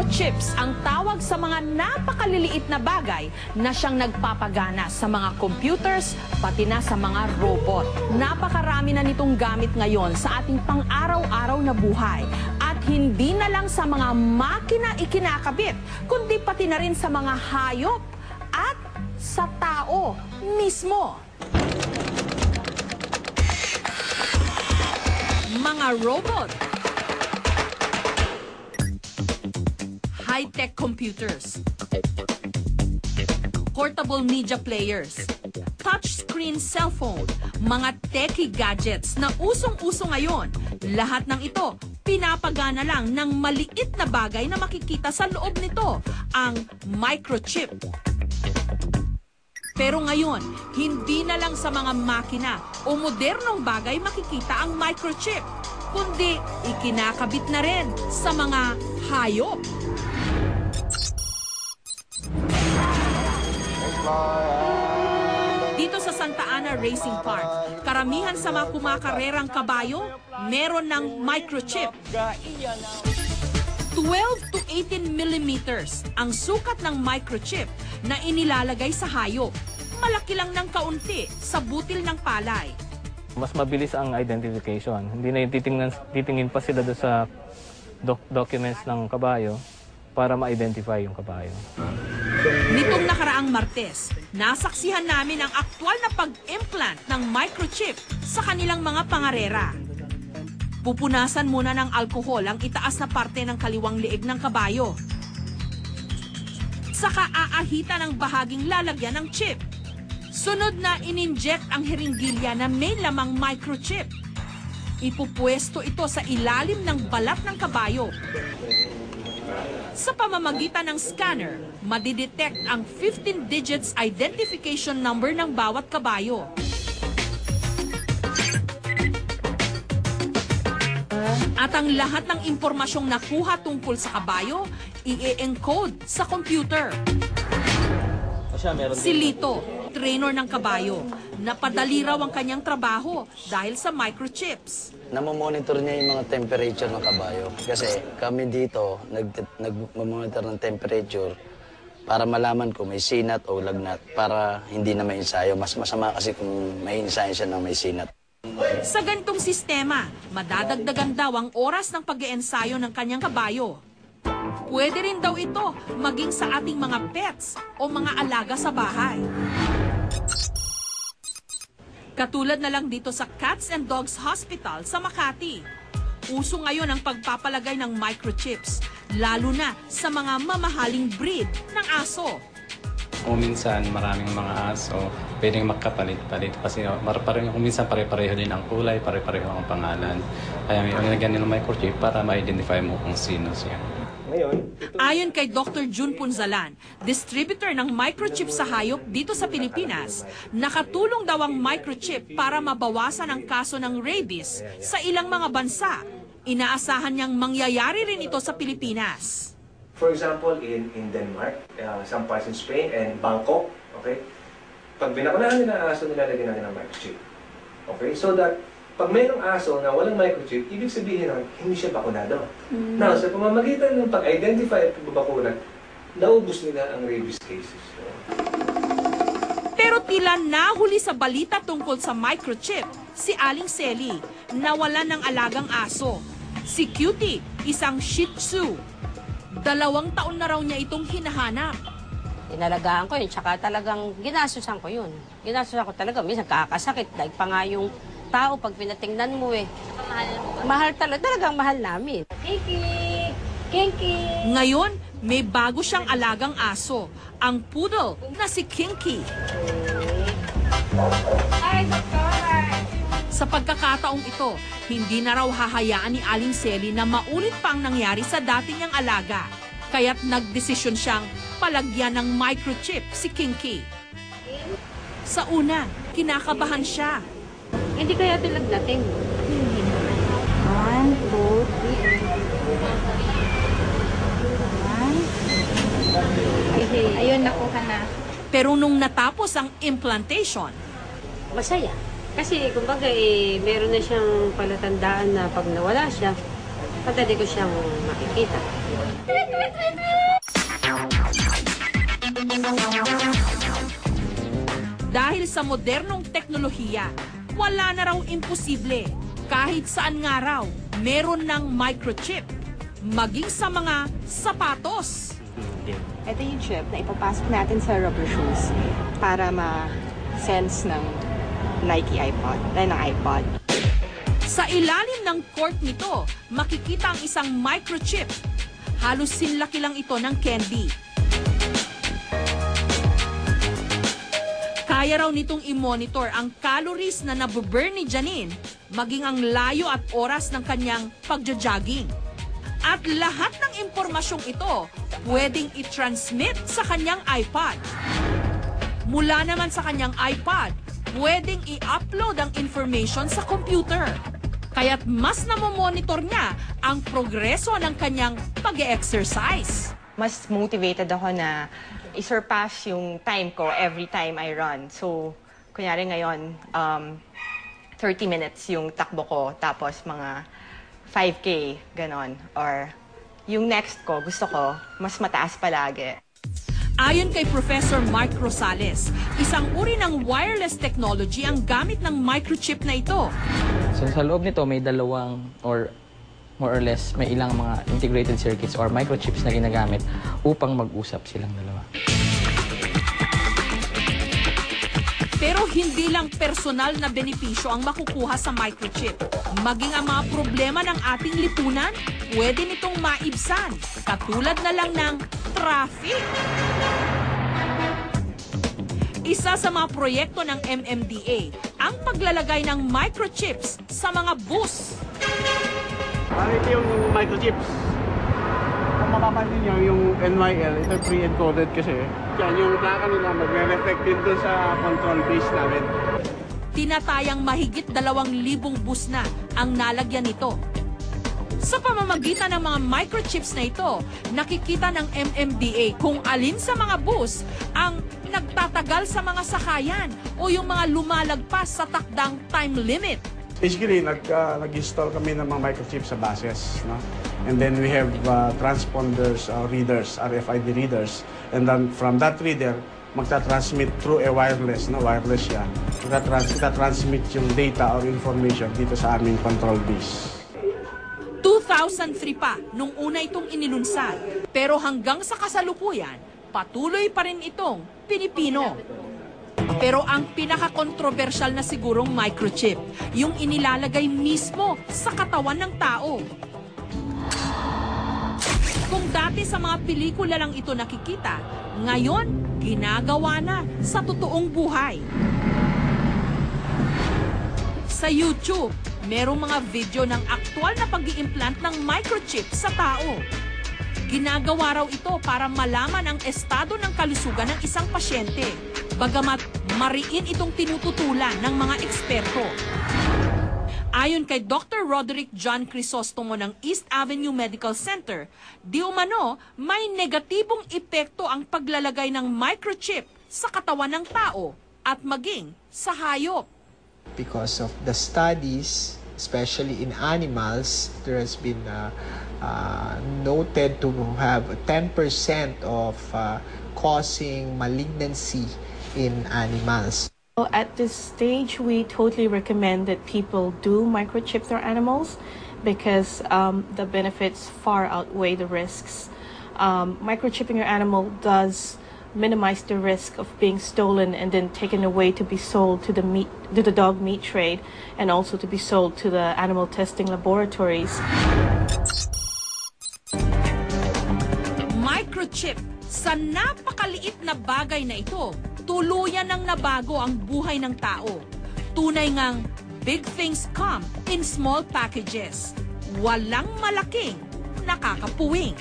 Microchips ang tawag sa mga napakaliliit na bagay na siyang nagpapagana sa mga computers, pati na sa mga robot. Napakarami na nitong gamit ngayon sa ating pang-araw-araw na buhay. At hindi na lang sa mga makina ikinakabit, kundi pati na rin sa mga hayop at sa tao mismo. Mga robot, high-tech computers, portable media players, touchscreen cellphone, mga techie gadgets na usong-uso ngayon. Lahat ng ito, pinapagana lang ng maliit na bagay na makikita sa loob nito, ang microchip. Pero ngayon, hindi na lang sa mga makina o modernong bagay makikita ang microchip, kundi ikinakabit na rin sa mga hayop. Dito sa Santa Ana Racing Park, karamihan sa mga kumakarerang kabayo, meron ng microchip. 12 to 18 millimeters ang sukat ng microchip na inilalagay sa hayop. Malaki lang ng kaunti sa butil ng palay. Mas mabilis ang identification. Hindi na yung titingin pa sila doon sa documents ng kabayo para ma-identify yung kabayo. Nitong nakaraang Martes, nasaksihan namin ang aktwal na pag-implant ng microchip sa kanilang mga pangarera. Pupunasan muna ng alkohol ang itaas na parte ng kaliwang liig ng kabayo. Saka aahita ng bahaging lalagyan ng chip. Sunod na ininject ang heringgilya na may lamang microchip. Ipupwesto ito sa ilalim ng balat ng kabayo. Sa pamamagitan ng scanner, madidetect ang 15 digits identification number ng bawat kabayo. At ang lahat ng impormasyong nakuha tungkol sa kabayo, i-encode sa computer. Si Lito, trainer ng kabayo, napadali raw ang kanyang trabaho dahil sa microchips. Namomonitor niya yung mga temperature ng kabayo. Kasi kami dito, nag-monitor ng temperature para malaman kung may sinat o lagnat para hindi na may ensayo. Mas masama kasi kung may ensayo siya na may sinat. Sa ganitong sistema, madadagdagan daw ang oras ng pag-iensayo ng kanyang kabayo. Pwede rin daw ito maging sa ating mga pets o mga alaga sa bahay. Katulad na lang dito sa Cats and Dogs Hospital sa Makati. Uso ngayon ang pagpapalagay ng microchips, lalo na sa mga mamahaling breed ng aso. Kung minsan maraming mga aso, pwedeng magkapalit-palit kasi kung minsan pare-pareho din ang kulay, pare-pareho ang pangalan. Kaya may nilagyan nilang microchip para ma-identify mo kung sino siya. Ayon kay Dr. June Punzalan, distributor ng microchip sa hayop dito sa Pilipinas, nakatulong daw ang microchip para mabawasan ang kaso ng rabies sa ilang mga bansa. Inaasahan niyang mangyayari rin ito sa Pilipinas. For example, in Denmark, some parts in Spain and Bangkok, okay? Pag binakunahan nila ang aso, nilalagyan natin ng microchip. Okay? So that, pag mayroong aso na walang microchip, ibig sabihin na hindi siya bakunado. Now, sa pamamagitan ng pag-identify at pagbabakuna, naubos nila ang rabies cases. Pero tila nahuli sa balita tungkol sa microchip, si Aling Selly, nawala ng alagang aso. Si Cutie, isang Shih Tzu. 2 taon na raw niya itong hinahanap. Inalagaan ko yun, tsaka talagang ginasusan ko yun. Ginasusan ko talaga, minsan kakasakit, dahil pa nga yung tao pag pinatingnan mo eh. Mahal talaga, talagang mahal namin. Kinky! Kinky! Ngayon, may bago siyang alagang aso, ang poodle na si Kinky. Hi, Doctor! Sa pagkakataong ito, hindi na raw hahayaan ni Aling Selly na maulit pa ang nangyari sa dati niyang alaga. Kaya't nagdesisyon siyang palagyan ng microchip si Kinky. Sa una, kinakabahan siya. Hindi kaya tilagnatin. 1, 2, 3. Ayun, nakuha na. Pero nung natapos ang implantation, Masaya. Kasi, kumbaga, meron na siyang palatandaan na pag nawala siya, Madali ko siyang makikita. Dahil sa modernong teknolohiya, wala na raw imposible. Kahit saan nga raw, meron ng microchip. Maging sa mga sapatos. Ito yung chip na ipapasok natin sa rubber shoes para ma-sense ng Nike iPod. Sa ilalim ng cork nito, makikita ang isang microchip. Halos sinlaki lang ito ng candy. Kaya raw nitong i-monitor ang calories na nabuburn ni Janine, maging ang layo at oras ng kanyang pagja-jogging. At lahat ng impormasyong ito, pwedeng i-transmit sa kanyang iPod. Mula naman sa kanyang iPod, pwedeng i-upload ang information sa computer. Kaya't mas namomonitor niya ang progreso ng kanyang pag-e-exercise. Mas motivated ako na i-surpass yung time ko every time I run. So, kunyari ngayon, 30 minutes yung takbo ko, tapos mga 5K, ganon. Or yung next ko, gusto ko, mas mataas palagi. Ayon kay Professor Mark Rosales, isang uri ng wireless technology ang gamit ng microchip na ito. So sa loob nito may dalawang or more or less may ilang mga integrated circuits or microchips na ginagamit upang mag-usap silang dalawa. Pero hindi lang personal na benepisyo ang makukuha sa microchip. Maging ang mga problema ng ating lipunan, pwede nitong maibsan. Katulad na lang ng traffic. Isa sa mga proyekto ng MMDA ang paglalagay ng microchips sa mga bus. Ito yung microchips. Kung mapapansin nyo, yung NYL, ito pre-encoded kasi. Yan, yung plaka nila magre-reflect din doon sa control base namin. Tinatayang mahigit 2,000 bus na ang nalagyan nito. Sa pamamagitan ng mga microchips na ito, nakikita ng MMDA kung alin sa mga bus ang nagtatagal sa mga sakayan o yung mga lumalagpas sa takdang time limit. Basically, nag-install kami ng mga microchips sa buses. No? And then we have transponders, readers, RFID readers. And then from that reader, magta-transmit through a wireless, no? Wireless siya. Magta-transmit yung data or information dito sa aming control base. 2003 pa nung una itong inilunsad. Pero hanggang sa kasalukuyan, patuloy pa rin itong Pilipino. Pero ang pinaka-kontrobersyal na sigurong microchip, yung inilalagay mismo sa katawan ng tao. Kung dati sa mga pelikula lang ito nakikita, ngayon, ginagawa na sa totoong buhay. Sa YouTube, merong mga video ng aktual na pag-i-implant ng microchip sa tao. Ginagawa raw ito para malaman ang estado ng kalusugan ng isang pasyente, bagamat mariin itong tinututulan ng mga eksperto. Ayon kay Dr. Roderick John Crisostomo ng East Avenue Medical Center, di umano may negatibong epekto ang paglalagay ng microchip sa katawan ng tao at maging sa hayop. Because of the studies, especially in animals, there has been noted to have 10% of causing malignancy in animals. At this stage, we totally recommend that people do microchip their animals because the benefits far outweigh the risks. Microchipping your animal does minimize the risk of being stolen and then taken away to be sold to the dog meat trade and also to be sold to the animal testing laboratories. Microchip, sa napakaliit na bagay na ito, tuluyan ng nabago ang buhay ng tao. Tunay ngang big things come in small packages. Walang malaking nakakapuwing.